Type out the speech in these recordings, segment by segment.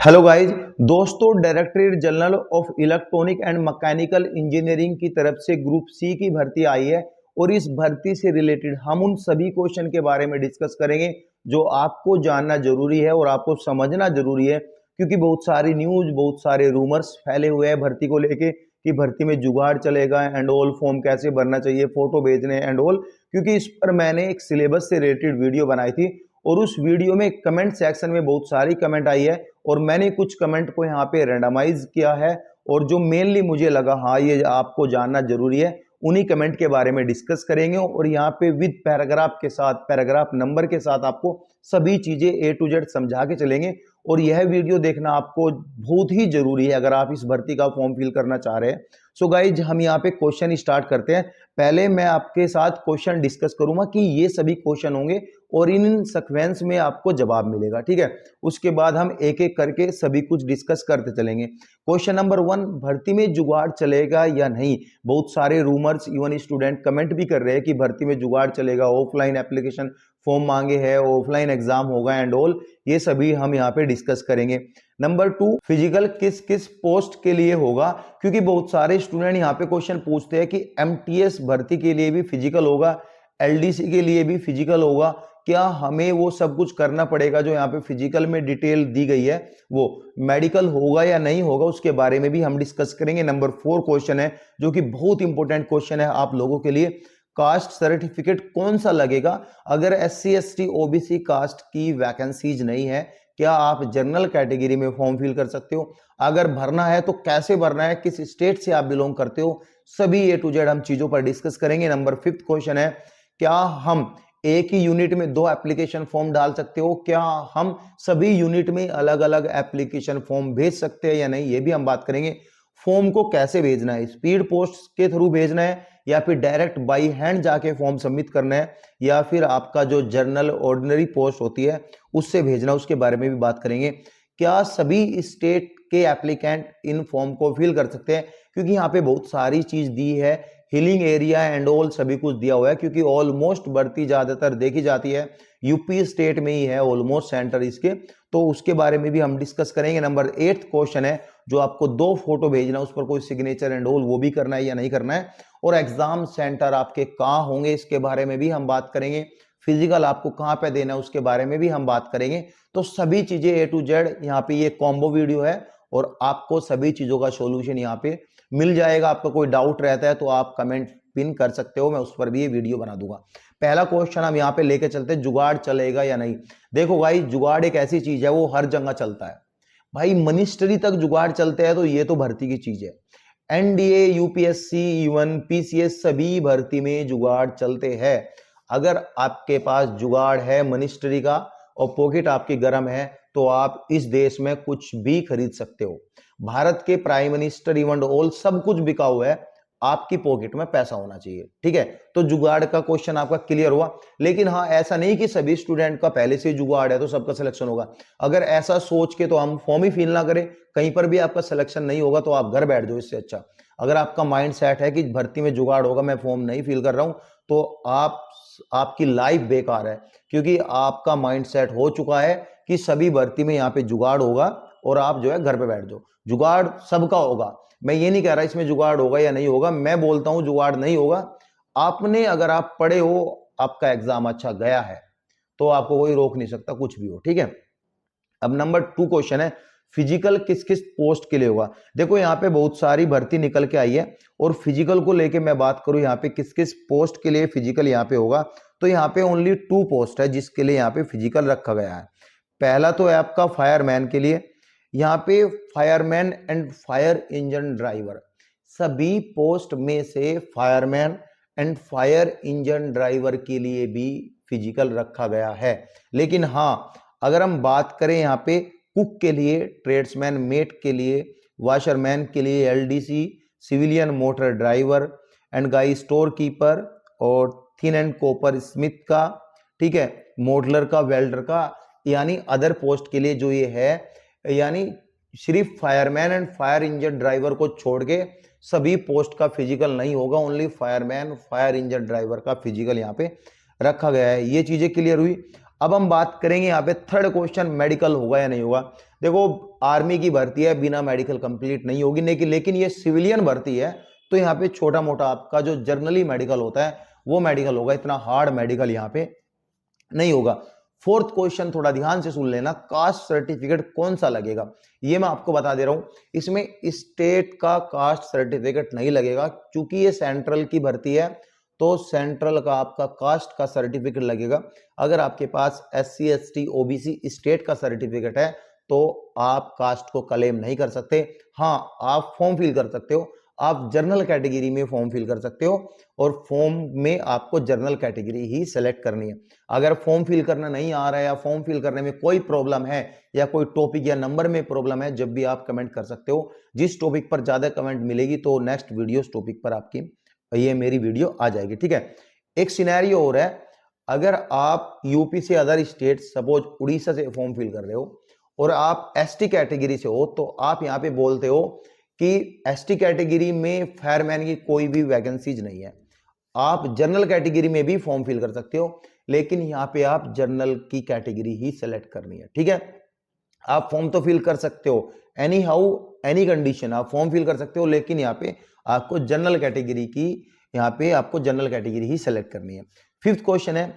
Hello guys दोस्तों, directorate general of electronic and mechanical engineering की तरफ से ग्रुप सी की भर्ती आई है और इस भर्ती से रिलेटेड हम उन सभी क्वेश्चन के बारे में डिस्कस करेंगे जो आपको जानना जरूरी है और आपको समझना जरूरी है, क्योंकि बहुत सारी न्यूज, बहुत सारे रूमर्स फैले हुए हैं भर्ती को लेके कि भर्ती में जुगाड़ चलेगा एंड ऑल, फॉर्म कैसे भरना चाहिए, फोटो भेजने एंड ऑल। क्योंकि इस पर मैंने एक सिलेबस से रिलेटेड वीडियो बनाई थी और उस वीडियो में कमेंट सेक्शन में बहुत सारी कमेंट आई है और मैंने कुछ कमेंट को यहाँ पे रैंडमाइज किया है और जो मेनली मुझे लगा हाँ ये आपको जानना जरूरी है, उन्हीं कमेंट के बारे में डिस्कस करेंगे और यहाँ पे विद पैराग्राफ के साथ, पैराग्राफ नंबर के साथ आपको सभी चीजें ए टू जेड समझा के चलेंगे। और यह वीडियो देखना आपको बहुत ही जरूरी है अगर आप इस भर्ती का फॉर्म फिल करना चाह रहे हैं। सो गाइज, हम यहाँ पे क्वेश्चन स्टार्ट करते हैं। पहले मैं आपके साथ क्वेश्चन डिस्कस करूंगा कि ये सभी क्वेश्चन होंगे और इन सीक्वेंस में आपको जवाब मिलेगा, ठीक है। उसके बाद हम एक एक करके सभी कुछ डिस्कस करते चलेंगे। क्वेश्चन नंबर 1, भर्ती में जुगाड़ चलेगा या नहीं। बहुत सारे रूमर्स, इवन स्टूडेंट कमेंट भी कर रहे हैं कि भर्ती में जुगाड़ चलेगा, ऑफलाइन एप्लीकेशन फॉर्म मांगे है, ऑफलाइन एग्जाम होगा एंड ऑल, ये सभी हम यहाँ पे डिस्कस करेंगे। नंबर 2, फिजिकल किस किस पोस्ट के लिए होगा, क्योंकि बहुत सारे स्टूडेंट यहाँ पे क्वेश्चन पूछते हैं कि एमटीएस भर्ती के लिए भी फिजिकल होगा, एलडीसी के लिए भी फिजिकल होगा, क्या हमें वो सब कुछ करना पड़ेगा जो यहाँ पे फिजिकल में डिटेल दी गई है, वो मेडिकल होगा या नहीं होगा, उसके बारे में भी हम डिस्कस करेंगे। नंबर 4 क्वेश्चन है जो कि बहुत इंपॉर्टेंट क्वेश्चन है आप लोगों के लिए, कास्ट सर्टिफिकेट कौन सा लगेगा अगर एससी एसटी ओबीसी कास्ट की वैकेंसीज नहीं है, क्या आप जनरल कैटेगरी में फॉर्म फिल कर सकते हो, अगर भरना है तो कैसे भरना है, किस स्टेट से आप बिलोंग करते हो, सभी ए टू जेड हम चीजों पर डिस्कस करेंगे। नंबर 5 क्वेश्चन है, क्या हम एक ही यूनिट में 2 एप्लीकेशन फॉर्म डाल सकते हो, क्या हम सभी यूनिट में अलग अलग एप्लीकेशन फॉर्म भेज सकते हैं या नहीं, ये भी हम बात करेंगे। फॉर्म को कैसे भेजना है, स्पीड पोस्ट के थ्रू भेजना है या फिर डायरेक्ट बाई हैंड जाके फॉर्म सबमिट करना है या फिर आपका जो जर्नल ऑर्डिनरी पोस्ट होती है उससे भेजना, उसके बारे में भी बात करेंगे। क्या सभी स्टेट के एप्लीकेंट इन फॉर्म को फिल कर सकते हैं, क्योंकि यहाँ पे बहुत सारी चीज दी है, हिलिंग एरिया एंड ऑल सभी कुछ दिया हुआ है, क्योंकि ऑलमोस्ट भर्ती ज्यादातर देखी जाती है यूपी स्टेट में ही है ऑलमोस्ट सेंटर इसके, तो उसके बारे में भी हम डिस्कस करेंगे। नंबर 8 क्वेश्चन है जो आपको 2 फोटो भेजना, उस पर कोई सिग्नेचर एंड ऑल वो भी करना है या नहीं करना है, और एग्जाम सेंटर आपके कहाँ होंगे इसके बारे में भी हम बात करेंगे, फिजिकल आपको कहाँ पे देना है उसके बारे में भी हम बात करेंगे। तो सभी चीजें ए टू जेड यहाँ पे ये कॉम्बो वीडियो है और आपको सभी चीजों का सॉल्यूशन यहाँ पे मिल जाएगा। आपका कोई डाउट रहता है तो आप कमेंट पिन कर सकते हो, मैं उस पर भी ये वीडियो बना दूंगा। पहला क्वेश्चन हम यहाँ पे लेके चलते हैं, जुगाड़ चलेगा या नहीं। देखो भाई, जुगाड़ एक ऐसी चीज है वो हर जगह चलता है भाई, मिनिस्ट्री तक जुगाड़ चलते हैं, तो ये तो भर्ती की चीज है। एनडीए, यूपीएससी, इवन पीसीएस, सभी भर्ती में जुगाड़ चलते हैं। अगर आपके पास जुगाड़ है मिनिस्ट्री का और पॉकेट आपकी गर्म है तो आप इस देश में कुछ भी खरीद सकते हो। भारत के प्राइम मिनिस्टर इवन ऑल सब कुछ बिका हुआ है, आपकी पॉकेट में पैसा होना चाहिए, ठीक है। तो जुगाड़ का क्वेश्चन आपका क्लियर हुआ। लेकिन हाँ, ऐसा नहीं कि सभी स्टूडेंट का पहले से जुगाड़ है तो सबका सिलेक्शन होगा। अगर ऐसा सोच के तो हम फॉर्म ही फिल ना करें, कहीं पर भी आपका सिलेक्शन नहीं होगा तो आप घर बैठ जाओ, इससे अच्छा। अगर आपका माइंड सेट है कि भर्ती में जुगाड़ होगा, मैं फॉर्म नहीं फिल कर रहा हूं, तो आपकी लाइफ बेकार है, क्योंकि आपका माइंड सेट हो चुका है कि सभी भर्ती में यहाँ पे जुगाड़ होगा और आप जो है घर पे बैठ जाओ। जुगाड़ सबका होगा, मैं ये नहीं कह रहा इसमें जुगाड़ होगा या नहीं होगा, मैं बोलता हूं जुगाड़ नहीं होगा। आपने, अगर आप पढ़े हो, आपका एग्जाम अच्छा गया है तो आपको कोई रोक नहीं सकता, कुछ भी हो, ठीक है। अब नंबर 2 क्वेश्चन है, फिजिकल किस किस पोस्ट के लिए होगा। देखो यहाँ पे बहुत सारी भर्ती निकल के आई है और फिजिकल को लेके मैं बात करूं यहाँ पे किस किस पोस्ट के लिए फिजिकल यहाँ पे होगा, तो यहाँ पे ओनली 2 पोस्ट है जिसके लिए यहाँ पे फिजिकल रखा गया है। पहला तो है आपका फायरमैन के लिए, यहाँ पे fireman and fire engine driver, सभी पोस्ट में से fireman and fire engine driver के लिए भी फिजिकल रखा गया है। लेकिन हाँ, अगर हम बात करें यहाँ पे कुक के लिए, ट्रेड्समैन मेट के लिए, वाशरमैन के लिए LDC, civilian motor driver and गाई स्टोर कीपर और थिन एंड कॉपर स्मिथ का, ठीक है, मॉडलर का, वेल्डर का, यानी अदर पोस्ट के लिए जो ये है, यानी सिर्फ fireman and fire engine driver को छोड़ के सभी पोस्ट का फिजिकल नहीं होगा, only fireman fire engine driver का फिजिकल यहाँ पे रखा गया है। ये चीजें क्लियर हुई। अब हम बात करेंगे यहाँ पे थर्ड क्वेश्चन, मेडिकल होगा या नहीं होगा। देखो आर्मी की भर्ती है, बिना मेडिकल कंप्लीट नहीं होगी, लेकिन ये सिविलियन भर्ती है, तो यहाँ पे छोटा मोटा आपका जो जर्नली मेडिकल होता है वो मेडिकल होगा, इतना हार्ड मेडिकल यहाँ पे नहीं होगा। फोर्थ क्वेश्चन थोड़ा ध्यान से सुन लेना, कास्ट सर्टिफिकेट कौन सा लगेगा, ये मैं आपको बता दे रहा हूं। इसमें स्टेट का कास्ट सर्टिफिकेट नहीं लगेगा, क्योंकि ये सेंट्रल की भर्ती है, तो सेंट्रल का आपका कास्ट का सर्टिफिकेट लगेगा। अगर आपके पास SC ST OBC स्टेट का सर्टिफिकेट है तो आप कास्ट को क्लेम नहीं कर सकते। हाँ, आप फॉर्म फिल कर सकते हो, आप जनरल कैटेगरी में फॉर्म फिल कर सकते हो, और फॉर्म में आपको जनरल कैटेगरी ही सेलेक्ट करनी है। अगर फॉर्म फिल करना नहीं आ रहा है या फॉर्म फिल करने में कोई प्रॉब्लम है या कोई टॉपिक या नंबर में प्रॉब्लम है, जब भी आप कमेंट कर सकते हो। जिस टॉपिक पर ज्यादा कमेंट मिलेगी तो नेक्स्ट वीडियो टॉपिक पर आपकी ये मेरी वीडियो आ जाएगी, ठीक है। एक सिनेरियो और है, अगर आप यूपी से अदर स्टेट, सपोज उड़ीसा से फॉर्म फिल कर रहे हो और आप ST कैटेगरी से हो, तो आप यहाँ पे बोलते हो कि ST कैटेगरी में फायरमैन की कोई भी वैकेंसीज नहीं है। आप जनरल कैटेगरी में भी फॉर्म फिल कर सकते हो, लेकिन यहाँ पे आप जनरल की कैटेगरी ही सेलेक्ट करनी है, ठीक है। आप फॉर्म तो फिल कर सकते हो, एनी हाउ एनी कंडीशन आप फॉर्म फिल कर सकते हो, लेकिन यहाँ पे आपको जनरल कैटेगरी की, यहाँ पे आपको जनरल कैटेगरी ही सेलेक्ट करनी है। फिफ्थ क्वेश्चन है,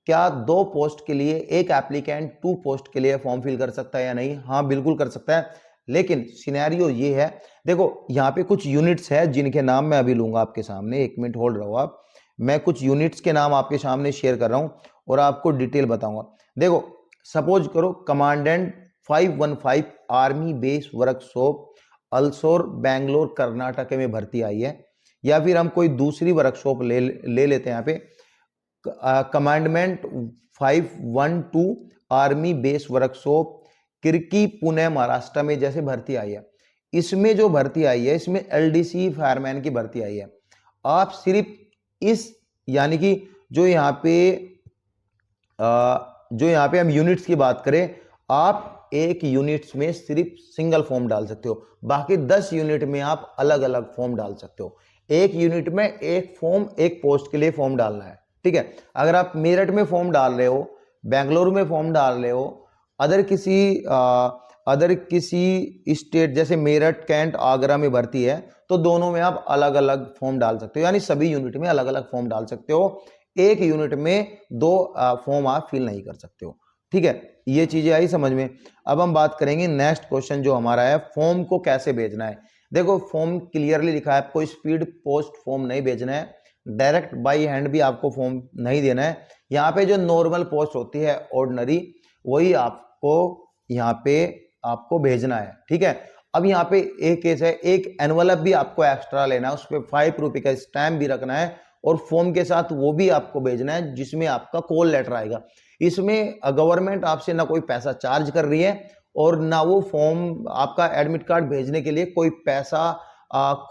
क्या 2 पोस्ट के लिए एक एप्लीकेंट 2 पोस्ट के लिए फॉर्म फिल कर सकता है या नहीं? हाँ, बिल्कुल कर सकता है, लेकिन सिनेरियो ये है, देखो यहाँ पे कुछ यूनिट्स है जिनके नाम मैं अभी लूंगा आपके सामने, 1 मिनट होल्ड रहो आप। मैं कुछ यूनिट्स के नाम आपके सामने शेयर कर रहा हूं और आपको डिटेल बताऊंगा। देखो सपोज करो commandant 515 army base workshop Ulsoor Bangalore Karnataka में भर्ती आई है, या फिर हम कोई दूसरी वर्कशॉप ले लेते हैं यहाँ पे, commandment 512 army base workshop Kirkee Pune Maharashtra में जैसे भर्ती आई है। इसमें जो भर्ती आई है, इसमें LDC फायरमैन की भर्ती आई है। आप सिर्फ इस, यानी कि जो यहाँ पे हम यूनिट्स की बात करें, आप एक यूनिट्स में सिर्फ सिंगल फॉर्म डाल सकते हो, बाकी 10 यूनिट में आप अलग अलग फॉर्म डाल सकते हो। एक यूनिट में एक फॉर्म, एक पोस्ट के लिए फॉर्म डालना है, ठीक है। अगर आप मेरठ में फॉर्म डाल रहे हो, बेंगलुरु में फॉर्म डाल रहे हो, अदर किसी स्टेट जैसे मेरठ, कैंट, आगरा में भर्ती है, तो दोनों में आप अलग अलग फॉर्म डाल सकते हो, यानी सभी यूनिट में अलग अलग फॉर्म डाल सकते हो। एक यूनिट में 2 फॉर्म आप फिल नहीं कर सकते हो, ठीक है। ये चीजें आई समझ में। अब हम बात करेंगे नेक्स्ट क्वेश्चन जो हमारा है, फॉर्म को कैसे भेजना है। देखो फॉर्म क्लियरली लिखा है, आपको स्पीड पोस्ट फॉर्म नहीं भेजना है, डायरेक्ट बाई हैंड भी आपको फॉर्म नहीं देना है। यहाँ पे जो नॉर्मल पोस्ट होती है ऑर्डिनरी, वही आपको यहाँ पे आपको भेजना है, ठीक है। अब यहाँ पे एक केस है, एक एनवलप भी आपको एक्स्ट्रा लेना है, उस पर 5 रुपए का स्टैम्प भी रखना है, और फॉर्म के साथ वो भी आपको भेजना है जिसमें आपका कॉल लेटर आएगा। इसमें गवर्नमेंट आपसे ना कोई पैसा चार्ज कर रही है, और ना वो फॉर्म आपका एडमिट कार्ड भेजने के लिए कोई पैसा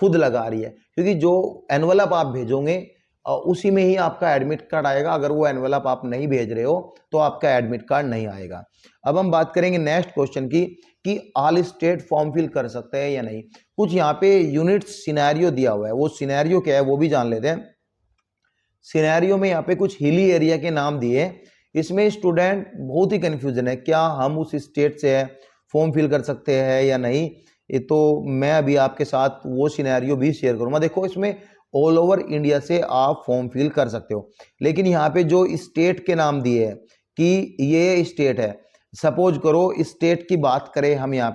खुद लगा रही है, क्योंकि जो एनवलप आप भेजोगे उसी में ही आपका एडमिट कार्ड आएगा। अगर वो एनवलप आप नहीं भेज रहे हो तो आपका एडमिट कार्ड नहीं आएगा। अब हम बात करेंगे नेक्स्ट क्वेश्चन की, कि ऑल स्टेट फॉर्म फिल कर सकते हैं या नहीं। कुछ यहाँ पे यूनिट सिनेरियो दिया हुआ है, वो सिनेरियो क्या है वो भी जान लेते हैं। सिनेरियो में यहाँ पे कुछ हिली एरिया के नाम दिए, इसमें स्टूडेंट बहुत ही कंफ्यूजन है, क्या हम उस स्टेट से फॉर्म फिल कर सकते हैं या नहीं। ये तो मैं अभी आपके साथ वो सिनेरियो भी शेयर करूंगा। देखो इसमें ऑल ओवर इंडिया से आप फॉर्म फिल कर सकते हो, लेकिन यहाँ पे जो स्टेट के नाम दिए हैं कि ये स्टेट है, सपोज करो स्टेट की बात करें, हम यहाँ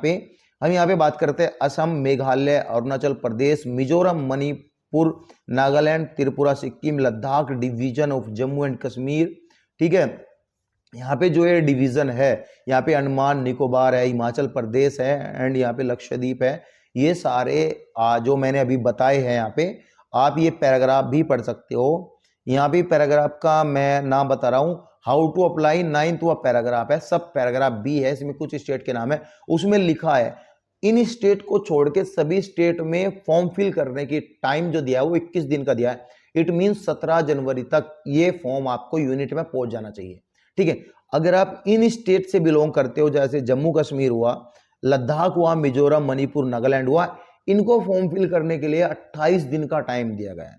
पे बात करते हैं Assam, Meghalaya, Arunachal Pradesh, Mizoram, Manipur, Nagaland, Tripura, Sikkim, Ladakh, division of Jammu and Kashmir, ठीक है। यहाँ पे जो ये डिवीजन है, यहाँ पे अंडमान निकोबार है, हिमाचल प्रदेश है, एंड यहाँ पे लक्षद्वीप है। ये सारे जो मैंने अभी बताए हैं, यहाँ पे आप ये पैराग्राफ भी पढ़ सकते हो। यहाँ पे पैराग्राफ का मैं नाम बता रहा हूँ, how to apply 9th paragraph है, सब पैराग्राफ बी है, इसमें कुछ स्टेट के नाम है, उसमें लिखा है इन स्टेट को छोड़ के सभी स्टेट में फॉर्म फिल करने की टाइम जो दिया है वो 21 दिन का दिया है। इट मीन्स 17 जनवरी तक ये फॉर्म आपको यूनिट में पहुंच जाना चाहिए, ठीक है। अगर आप इन स्टेट से बिलोंग करते हो, जैसे जम्मू कश्मीर हुआ, लद्दाख हुआ, मिजोरम, मणिपुर, नागालैंड हुआ, इनको फॉर्म फिल करने के लिए 28 दिन का टाइम दिया गया है,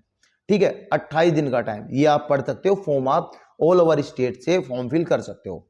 ठीक है। 28 दिन का टाइम, ये आप पढ़ सकते हो। फॉर्म आप ऑल ओवर स्टेट से फॉर्म फिल कर सकते हो।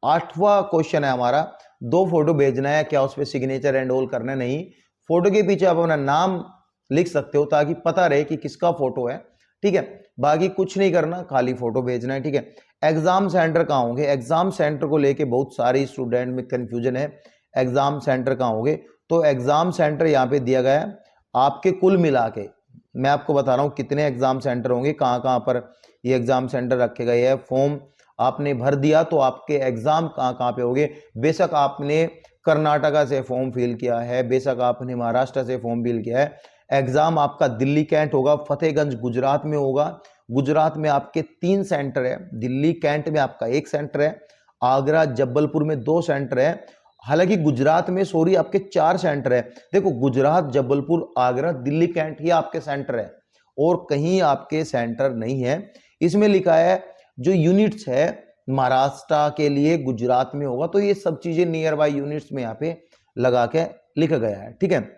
8वां क्वेश्चन है हमारा, 2 फोटो भेजना है, क्या उस पर सिग्नेचर एंड ऑल करना है? नहीं, फोटो के पीछे आप अपना नाम लिख सकते हो ताकि पता रहे कि किसका फोटो है, ठीक है। बाकी कुछ नहीं करना, खाली फोटो भेजना है, ठीक है। एग्जाम सेंटर कहाँ होंगे? एग्जाम सेंटर को लेके बहुत सारे स्टूडेंट में कंफ्यूजन है, एग्जाम सेंटर कहाँ होंगे? तो एग्जाम सेंटर यहाँ पे दिया गया है आपके कुल मिला के, मैं आपको बता रहा हूँ कितने एग्जाम सेंटर होंगे, कहाँ कहाँ पर ये एग्जाम सेंटर रखे गए हैं। फॉर्म आपने भर दिया तो आपके एग्जाम कहाँ कहाँ पे होंगे। बेशक आपने कर्नाटका से फॉर्म फिल किया है, बेशक आपने महाराष्ट्र से फॉर्म फिल किया है, एग्जाम आपका दिल्ली कैंट होगा, फतेहगंज गुजरात में होगा। गुजरात में आपके 3 सेंटर है, दिल्ली कैंट में आपका 1 सेंटर है, आगरा जबलपुर में 2 सेंटर है। हालांकि गुजरात में सॉरी आपके 4 सेंटर है। देखो गुजरात, जबलपुर, आगरा, दिल्ली कैंट ही आपके सेंटर है और कहीं आपके सेंटर नहीं है। इसमें लिखा है जो यूनिट्स है महाराष्ट्र के लिए गुजरात में होगा, तो ये सब चीजें नियर बाय यूनिट्स में यहाँ पे लगा के लिखा गया है, ठीक है।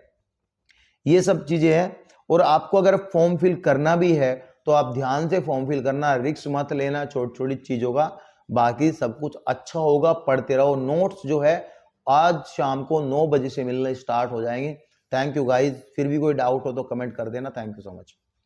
ये सब चीजें हैं और आपको अगर फॉर्म फिल करना भी है तो आप ध्यान से फॉर्म फिल करना, रिस्क मत लेना छोटी छोटी चीजों का, बाकी सब कुछ अच्छा होगा। पढ़ते रहो, नोट्स जो है आज शाम को 9 बजे से मिलना स्टार्ट हो जाएंगे। थैंक यू गाइज, फिर भी कोई डाउट हो तो कमेंट कर देना। Thank you so much.